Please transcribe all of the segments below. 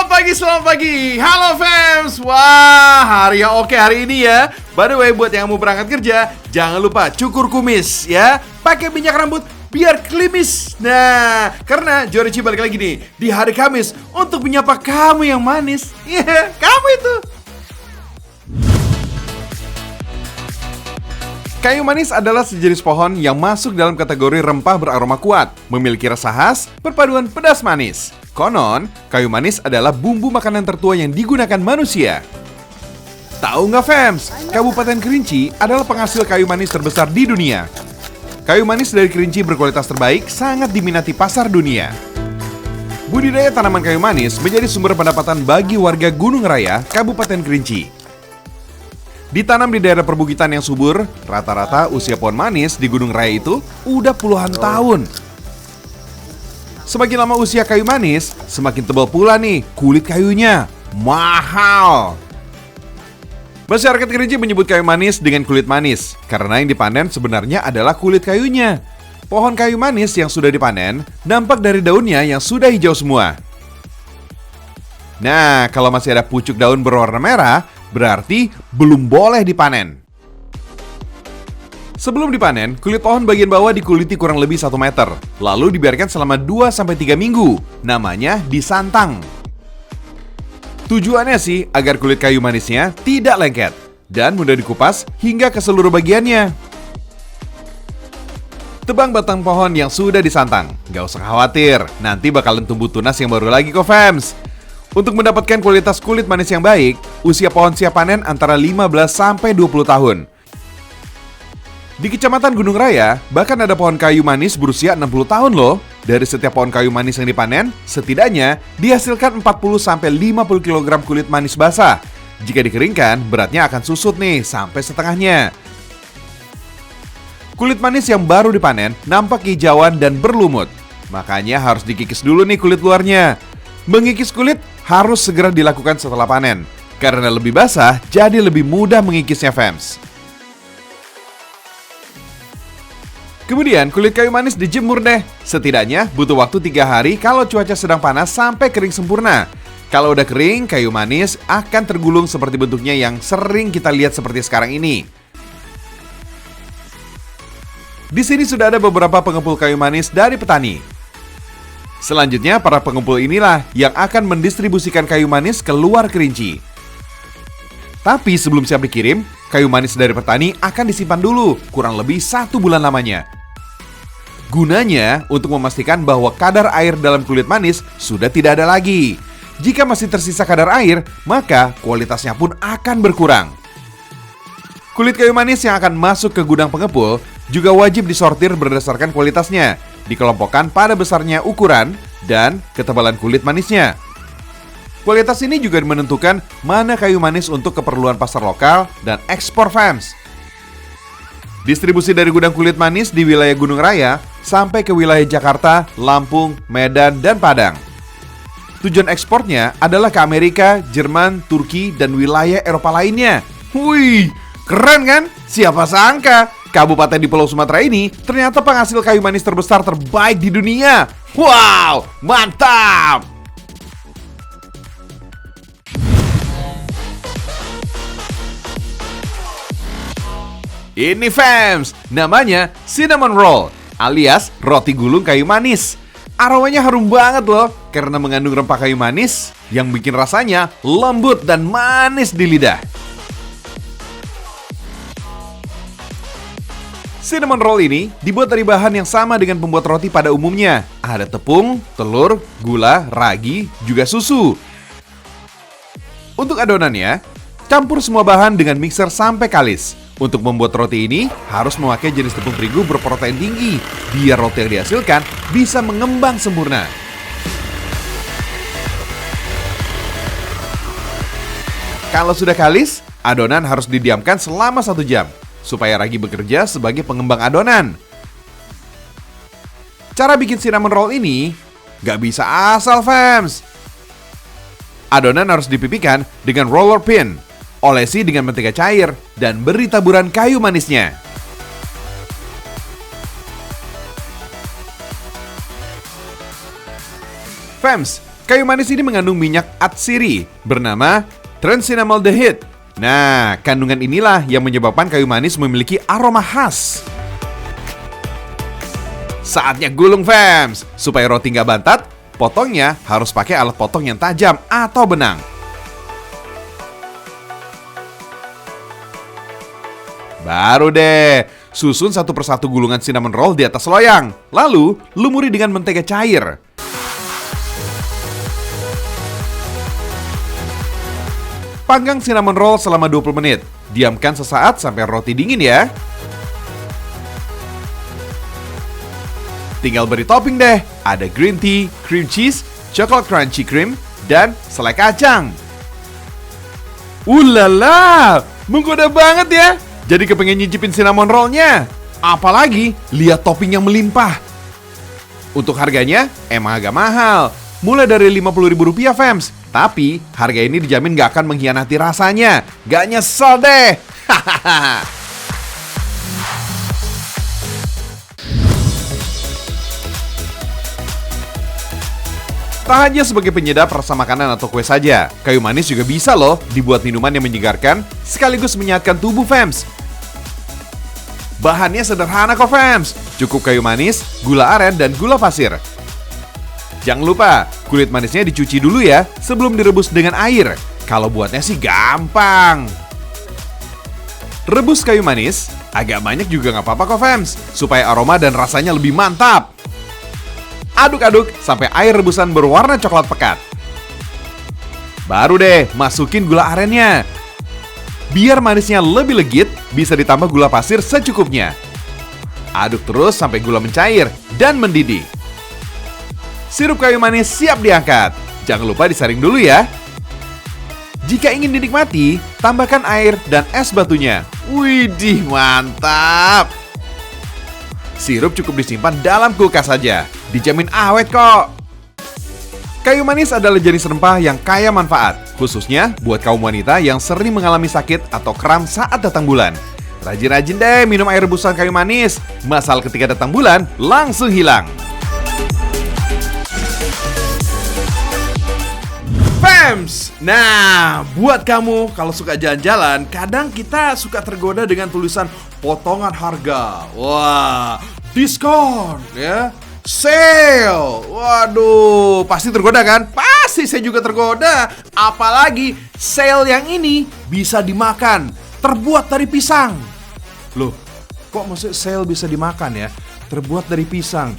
Selamat pagi. Halo fams. Wah, hari yang oke hari ini ya. By the way, buat yang mau berangkat kerja, jangan lupa cukur kumis ya. Pakai minyak rambut biar klimis. Nah, karena Jorici balik lagi nih di hari Kamis untuk menyapa kamu yang manis. Iya, kamu itu. Kayu manis adalah sejenis pohon yang masuk dalam kategori rempah beraroma kuat, memiliki rasa khas, perpaduan pedas manis. Konon, kayu manis adalah bumbu makanan tertua yang digunakan manusia. Tahu nggak fams? Kabupaten Kerinci adalah penghasil kayu manis terbesar di dunia. Kayu manis dari Kerinci berkualitas terbaik sangat diminati pasar dunia. Budidaya tanaman kayu manis menjadi sumber pendapatan bagi warga Gunung Raya, Kabupaten Kerinci. Ditanam di daerah perbukitan yang subur, rata-rata usia pohon manis di Gunung Raya itu udah puluhan tahun. Semakin lama usia kayu manis, semakin tebal pula nih kulit kayunya. Mahal. Masyarakat Kerinci menyebut kayu manis dengan kulit manis, karena yang dipanen sebenarnya adalah kulit kayunya. Pohon kayu manis yang sudah dipanen, nampak dari daunnya yang sudah hijau semua. Nah, kalau masih ada pucuk daun berwarna merah, berarti belum boleh dipanen. Sebelum dipanen, kulit pohon bagian bawah dikuliti kurang lebih 1 meter, lalu dibiarkan selama 2-3 minggu. Namanya disantang. Tujuannya sih agar kulit kayu manisnya tidak lengket dan mudah dikupas hingga ke seluruh bagiannya. Tebang batang pohon yang sudah disantang. Gak usah khawatir, nanti bakalan tumbuh tunas yang baru lagi kok fams. Untuk mendapatkan kualitas kulit manis yang baik, usia pohon siap panen antara 15-20 tahun. Di Kecamatan Gunung Raya, bahkan ada pohon kayu manis berusia 60 tahun loh. Dari setiap pohon kayu manis yang dipanen, setidaknya dihasilkan 40-50 kg kulit manis basah. Jika dikeringkan, beratnya akan susut nih sampai setengahnya. Kulit manis yang baru dipanen nampak hijauan dan berlumut. Makanya harus dikikis dulu nih kulit luarnya. Mengikis kulit harus segera dilakukan setelah panen. Karena lebih basah, jadi lebih mudah mengikisnya fams. Kemudian kulit kayu manis dijemur deh. Setidaknya butuh waktu 3 hari kalau cuaca sedang panas sampai kering sempurna. Kalau udah kering, kayu manis akan tergulung seperti bentuknya yang sering kita lihat seperti sekarang ini. Di sini sudah ada beberapa pengepul kayu manis dari petani. Selanjutnya, para pengepul inilah yang akan mendistribusikan kayu manis keluar Kerinci. Tapi sebelum siap dikirim, kayu manis dari petani akan disimpan dulu, kurang lebih 1 bulan lamanya. Gunanya untuk memastikan bahwa kadar air dalam kulit manis sudah tidak ada lagi. Jika masih tersisa kadar air, maka kualitasnya pun akan berkurang. Kulit kayu manis yang akan masuk ke gudang pengepul juga wajib disortir berdasarkan kualitasnya, dikelompokkan pada besarnya ukuran dan ketebalan kulit manisnya. Kualitas ini juga menentukan mana kayu manis untuk keperluan pasar lokal dan ekspor fams. Distribusi dari gudang kulit manis di wilayah Gunung Raya sampai ke wilayah Jakarta, Lampung, Medan, dan Padang. Tujuan ekspornya adalah ke Amerika, Jerman, Turki, dan wilayah Eropa lainnya. Wih, keren kan? Siapa sangka kabupaten di Pulau Sumatera ini ternyata penghasil kayu manis terbesar terbaik di dunia. Wow, mantap! Ini fams, namanya cinnamon roll alias roti gulung kayu manis. Aromanya harum banget loh karena mengandung rempah kayu manis yang bikin rasanya lembut dan manis di lidah. Cinnamon roll ini dibuat dari bahan yang sama dengan pembuat roti pada umumnya. Ada tepung, telur, gula, ragi, juga susu. Untuk adonannya, campur semua bahan dengan mixer sampai kalis. Untuk membuat roti ini, harus memakai jenis tepung terigu berprotein tinggi, biar roti yang dihasilkan bisa mengembang sempurna. Kalau sudah kalis, adonan harus didiamkan selama 1 jam, supaya ragi bekerja sebagai pengembang adonan. Cara bikin cinnamon roll ini, gak bisa asal fams. Adonan harus dipipikan dengan roller pin, olesi dengan mentega cair, dan beri taburan kayu manisnya. Fams, Kayu manis ini mengandung minyak atsiri bernama transenamaldehyd. Nah, kandungan inilah yang menyebabkan kayu manis memiliki aroma khas. Saatnya gulung, fams. Supaya roti nggak bantat, potongnya harus pakai alat potong yang tajam atau benang. Baru deh, susun satu persatu gulungan cinnamon roll di atas loyang. Lalu, lumuri dengan mentega cair. Panggang cinnamon roll selama 20 menit. Diamkan sesaat sampai roti dingin ya. Tinggal beri topping deh. Ada green tea, cream cheese, chocolate crunchy cream, dan selai kacang. Ulala, menggoda banget ya. Jadi kepengen nyicipin cinnamon rollnya. Apalagi, lihat topping yang melimpah. Untuk harganya, emang agak mahal. Mulai dari Rp50.000, fams. Tapi, harga ini dijamin gak akan mengkhianati rasanya. Gak nyesel deh. Tak hanya sebagai penyedap rasa makanan atau kue saja, kayu manis juga bisa loh dibuat minuman yang menyegarkan sekaligus menyehatkan tubuh, fams. Bahannya sederhana kok, fams. Cukup kayu manis, gula aren, dan gula pasir. Jangan lupa, kulit manisnya dicuci dulu ya sebelum direbus dengan air. Kalau buatnya sih gampang. Rebus kayu manis, agak banyak juga nggak apa-apa kok, fams, supaya aroma dan rasanya lebih mantap. Aduk-aduk sampai air rebusan berwarna coklat pekat. Baru deh, masukin gula arennya. Biar manisnya lebih legit, bisa ditambah gula pasir secukupnya. Aduk terus sampai gula mencair dan mendidih. Sirup kayu manis siap diangkat. Jangan lupa disaring dulu ya. Jika ingin dinikmati, tambahkan air dan es batunya. Widih, mantap. Sirup cukup disimpan dalam kulkas saja. Dijamin awet kok. Kayu manis adalah jenis rempah yang kaya manfaat, khususnya buat kaum wanita yang sering mengalami sakit atau kram saat datang bulan. Rajin-rajin deh minum air rebusan kayu manis. Masalah ketika datang bulan langsung hilang. Fams! Nah, buat kamu kalau suka jalan-jalan, kadang kita suka tergoda dengan tulisan potongan harga. Wah, diskon ya. Sale. Waduh, pasti tergoda kan? Pasti saya juga tergoda. Apalagi sale yang ini bisa dimakan, terbuat dari pisang. Loh, kok maksudnya sale bisa dimakan ya? Terbuat dari pisang.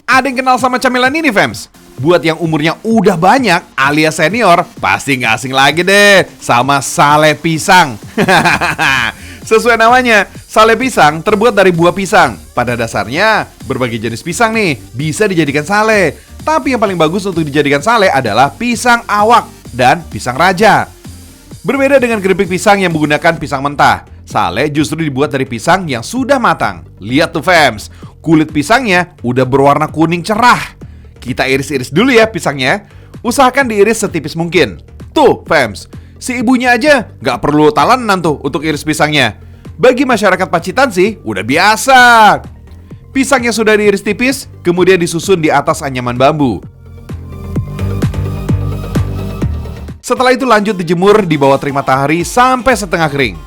Ada yang kenal sama camilan ini, fams? Buat yang umurnya udah banyak alias senior, pasti nggak asing lagi deh sama sale pisang. Sesuai namanya, sale pisang terbuat dari buah pisang. Pada dasarnya, berbagai jenis pisang nih bisa dijadikan sale. Tapi yang paling bagus untuk dijadikan sale adalah pisang awak dan pisang raja. Berbeda dengan keripik pisang yang menggunakan pisang mentah, sale justru dibuat dari pisang yang sudah matang. Lihat tuh, fams, kulit pisangnya udah berwarna kuning cerah. Kita iris-iris dulu ya pisangnya. Usahakan diiris setipis mungkin. Tuh, fams, si ibunya aja nggak perlu talenan tuh untuk iris pisangnya. Bagi masyarakat Pacitan sih udah biasa. Pisang yang sudah diiris tipis kemudian disusun di atas anyaman bambu. Setelah itu lanjut dijemur di bawah terik matahari sampai setengah kering.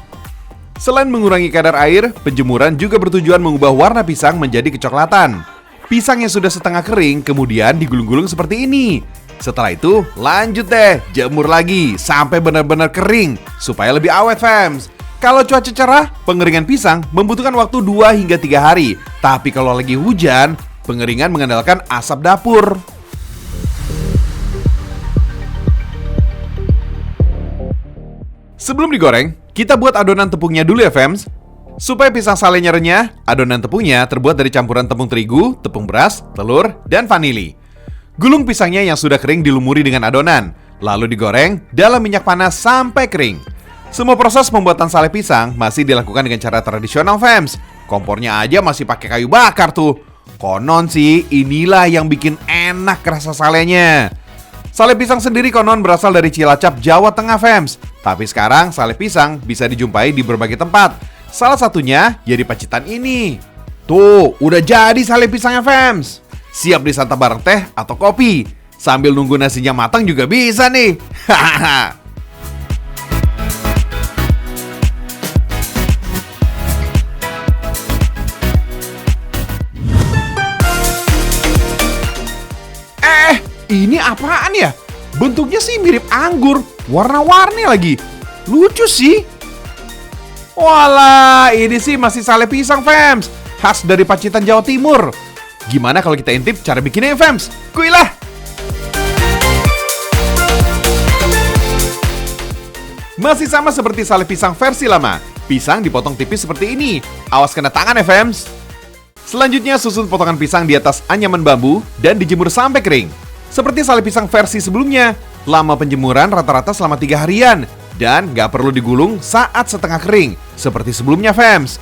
Selain mengurangi kadar air, penjemuran juga bertujuan mengubah warna pisang menjadi kecoklatan. Pisang yang sudah setengah kering kemudian digulung-gulung seperti ini. Setelah itu lanjut deh jemur lagi sampai benar-benar kering supaya lebih awet, fams. Kalau cuaca cerah, pengeringan pisang membutuhkan waktu 2 hingga 3 hari. Tapi kalau lagi hujan, pengeringan mengandalkan asap dapur. Sebelum digoreng, kita buat adonan tepungnya dulu ya, fams. Supaya pisang salenya renyah, adonan tepungnya terbuat dari campuran tepung terigu, tepung beras, telur, dan vanili. Gulung pisangnya yang sudah kering dilumuri dengan adonan, lalu digoreng dalam minyak panas sampai kering. Semua proses pembuatan sale pisang masih dilakukan dengan cara tradisional, fams. Kompornya aja masih pakai kayu bakar tuh. Konon sih inilah yang bikin enak rasa salenya. Sale pisang sendiri konon berasal dari Cilacap, Jawa Tengah, fams. Tapi sekarang sale pisang bisa dijumpai di berbagai tempat. Salah satunya ya di Pacitan ini. Tuh, udah jadi sale pisangnya fams. Siap disantap bareng teh atau kopi. Sambil nunggu nasinya matang juga bisa nih. Hahaha. Ini apaan ya? Bentuknya sih mirip anggur, warna-warni lagi. Lucu sih. Walah, ini sih masih sale pisang, fams. Khas dari Pacitan, Jawa Timur. Gimana kalau kita intip cara bikinnya, fams? Kuilah. Masih sama seperti sale pisang versi lama. Pisang dipotong tipis seperti ini. Awas kena tangan ya, fams. Selanjutnya susun potongan pisang di atas anyaman bambu dan dijemur sampai kering. Seperti sale pisang versi sebelumnya, lama penjemuran rata-rata selama 3 harian dan nggak perlu digulung saat setengah kering, seperti sebelumnya, fams.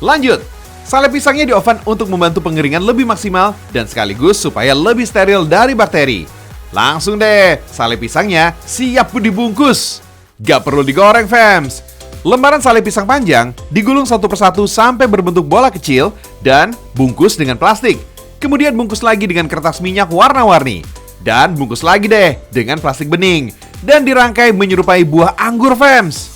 Lanjut, sale pisangnya di oven untuk membantu pengeringan lebih maksimal dan sekaligus supaya lebih steril dari bakteri. Langsung deh, sale pisangnya siap dibungkus. Nggak perlu digoreng, fams. Lembaran sale pisang panjang digulung satu persatu sampai berbentuk bola kecil dan bungkus dengan plastik. Kemudian bungkus lagi dengan kertas minyak warna-warni. Dan bungkus lagi deh dengan plastik bening. Dan dirangkai menyerupai buah anggur, fams.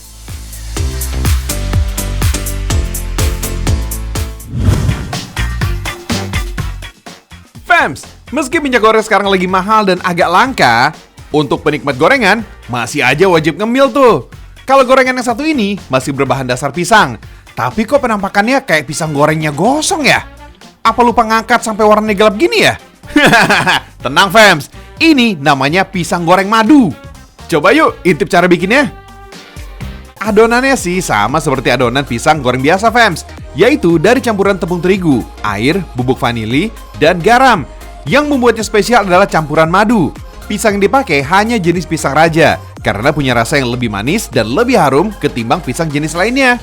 Fams, meski minyak goreng sekarang lagi mahal dan agak langka, untuk penikmat gorengan masih aja wajib ngemil tuh. Kalau gorengan yang satu ini masih berbahan dasar pisang, tapi kok penampakannya kayak pisang gorengnya gosong ya? Apa lupa ngangkat sampai warnanya gelap gini ya? Tenang, fams, ini namanya pisang goreng madu. Coba yuk intip cara bikinnya. Adonannya sih sama seperti adonan pisang goreng biasa, fams, yaitu dari campuran tepung terigu, air, bubuk vanili, dan garam. Yang membuatnya spesial adalah campuran madu. Pisang yang dipakai hanya jenis pisang raja, karena punya rasa yang lebih manis dan lebih harum ketimbang pisang jenis lainnya.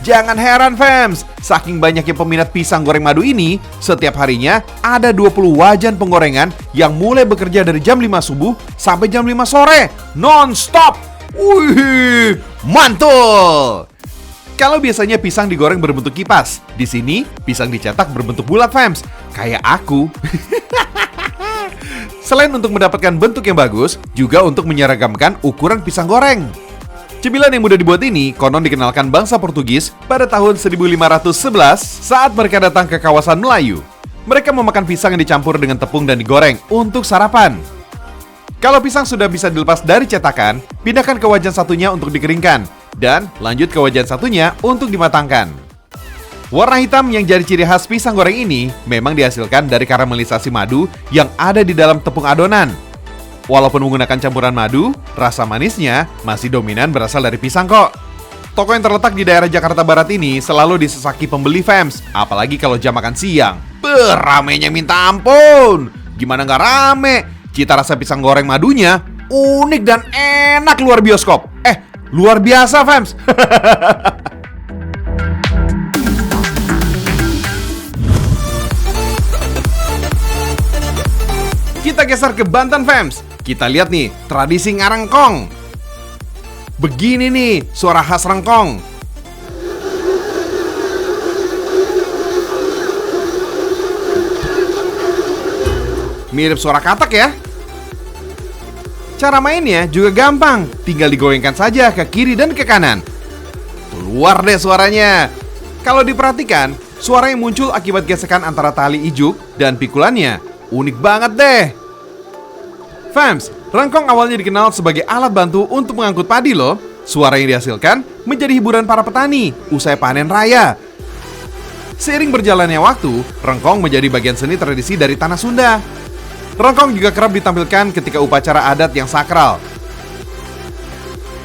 Jangan heran, fams, saking banyaknya peminat pisang goreng madu ini, setiap harinya ada 20 wajan penggorengan yang mulai bekerja dari jam 5 subuh sampai jam 5 sore, non-stop. Wih, mantul! Kalau biasanya pisang digoreng berbentuk kipas, di sini pisang dicetak berbentuk bulat, fams, kayak aku. Selain untuk mendapatkan bentuk yang bagus, juga untuk menyeragamkan ukuran pisang goreng. Cemilan yang mudah dibuat ini konon dikenalkan bangsa Portugis pada tahun 1511 saat mereka datang ke kawasan Melayu. Mereka memakan pisang yang dicampur dengan tepung dan digoreng untuk sarapan. Kalau pisang sudah bisa dilepas dari cetakan, pindahkan ke wajan satunya untuk dikeringkan, dan lanjut ke wajan satunya untuk dimatangkan. Warna hitam yang jadi ciri khas pisang goreng ini memang dihasilkan dari karamelisasi madu yang ada di dalam tepung adonan. Walaupun menggunakan campuran madu, rasa manisnya masih dominan berasal dari pisang kok. Toko yang terletak di daerah Jakarta Barat ini selalu disesaki pembeli, fams, apalagi kalau jam makan siang. Ramenya minta ampun. Gimana nggak rame? Cita rasa pisang goreng madunya unik dan enak luar bioskop. Luar biasa, fams. Kita geser ke Banten, fams. Kita lihat nih, tradisi ngarengkong. Begini nih, suara khas rengkong. Mirip suara katak ya. Cara mainnya juga gampang, tinggal digoyangkan saja ke kiri dan ke kanan. Keluar deh suaranya. Kalau diperhatikan, suara yang muncul akibat gesekan antara tali ijuk dan pikulannya unik banget deh. Fams, rengkong awalnya dikenal sebagai alat bantu untuk mengangkut padi loh. Suara yang dihasilkan menjadi hiburan para petani usai panen raya. Seiring berjalannya waktu, rengkong menjadi bagian seni tradisi dari tanah Sunda. Rengkong juga kerap ditampilkan ketika upacara adat yang sakral.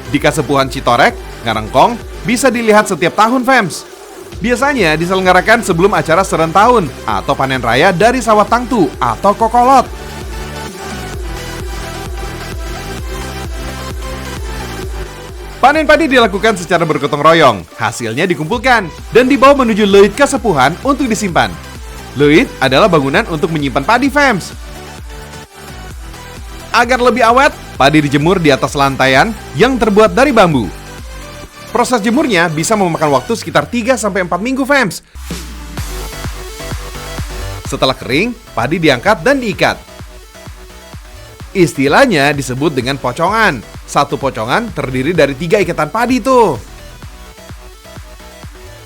Di Kasepuhan Citorek, ngarengkong bisa dilihat setiap tahun, fams. Biasanya diselenggarakan sebelum acara serentahun atau panen raya dari sawah tangtu atau kokolot. Panen padi dilakukan secara bergotong royong, hasilnya dikumpulkan dan dibawa menuju leuit kasepuhan untuk disimpan. Leuit adalah bangunan untuk menyimpan padi, fams. Agar lebih awet, padi dijemur di atas lantaian yang terbuat dari bambu. Proses jemurnya bisa memakan waktu sekitar 3-4 minggu, fams. Setelah kering, padi diangkat dan diikat. Istilahnya disebut dengan pocongan. Satu pocongan terdiri dari 3 ikatan padi tuh.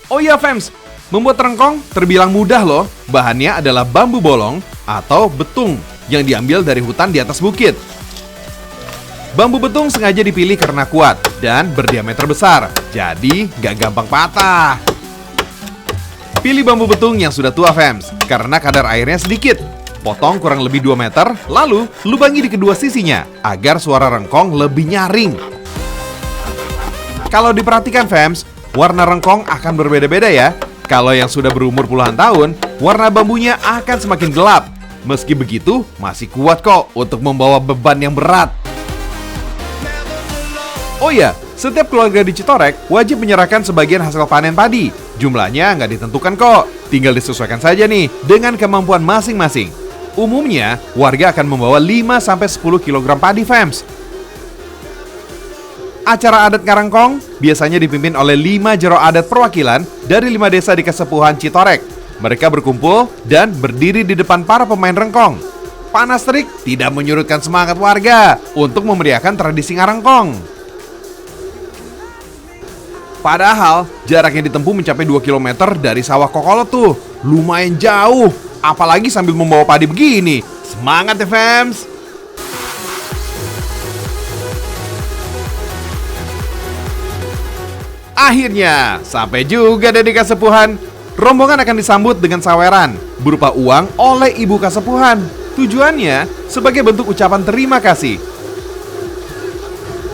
Oh iya, fams, membuat rengkong terbilang mudah loh. Bahannya adalah bambu bolong atau betung yang diambil dari hutan di atas bukit. Bambu betung sengaja dipilih karena kuat dan berdiameter besar, jadi gak gampang patah. Pilih bambu betung yang sudah tua, fams, karena kadar airnya sedikit. Potong kurang lebih 2 meter, lalu lubangi di kedua sisinya agar suara rengkong lebih nyaring. Kalau diperhatikan, fams, warna rengkong akan berbeda-beda ya. Kalau yang sudah berumur puluhan tahun, warna bambunya akan semakin gelap. Meski begitu, masih kuat kok untuk membawa beban yang berat. Oh iya, setiap keluarga di Citorek wajib menyerahkan sebagian hasil panen padi. Jumlahnya nggak ditentukan kok, tinggal disesuaikan saja nih dengan kemampuan masing-masing. Umumnya, warga akan membawa 5-10 kg padi, fams. Acara adat ngarengkong biasanya dipimpin oleh 5 jero adat perwakilan dari 5 desa di Kesepuhan Citorek. Mereka berkumpul dan berdiri di depan para pemain rengkong. Panas terik tidak menyurutkan semangat warga untuk memeriahkan tradisi ngarengkong. Padahal jarak yang ditempuh mencapai 2 km dari sawah Kokolot tuh. Lumayan jauh, apalagi sambil membawa padi begini. Semangat ya, fams! Akhirnya, sampai juga dari Kasepuhan. Rombongan akan disambut dengan saweran berupa uang oleh ibu Kasepuhan. Tujuannya sebagai bentuk ucapan terima kasih.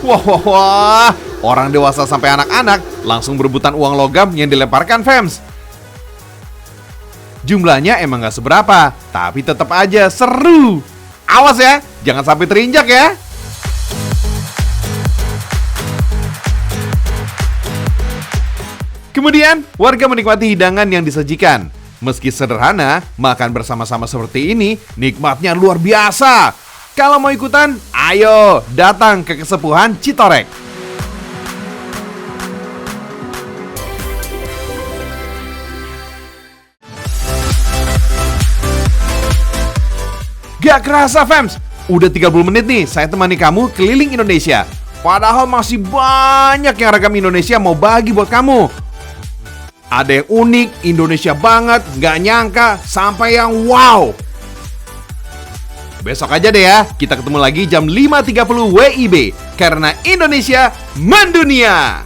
Wah, orang dewasa sampai anak-anak langsung berebutan uang logam yang dilemparkan, fams. Jumlahnya emang gak seberapa, tapi tetap aja seru. Awas ya, jangan sampai terinjak ya. Kemudian, warga menikmati hidangan yang disajikan. Meski sederhana, makan bersama-sama seperti ini nikmatnya luar biasa. Kalau mau ikutan, ayo datang ke Kesepuhan Citorek. Gak kerasa, fams, udah 30 menit nih saya temani kamu keliling Indonesia. Padahal masih banyak yang ragam Indonesia mau bagi buat kamu. Ada yang unik, Indonesia banget, gak nyangka, sampai yang wow. Besok aja deh ya, kita ketemu lagi jam 5.30 WIB. Karena Indonesia mendunia.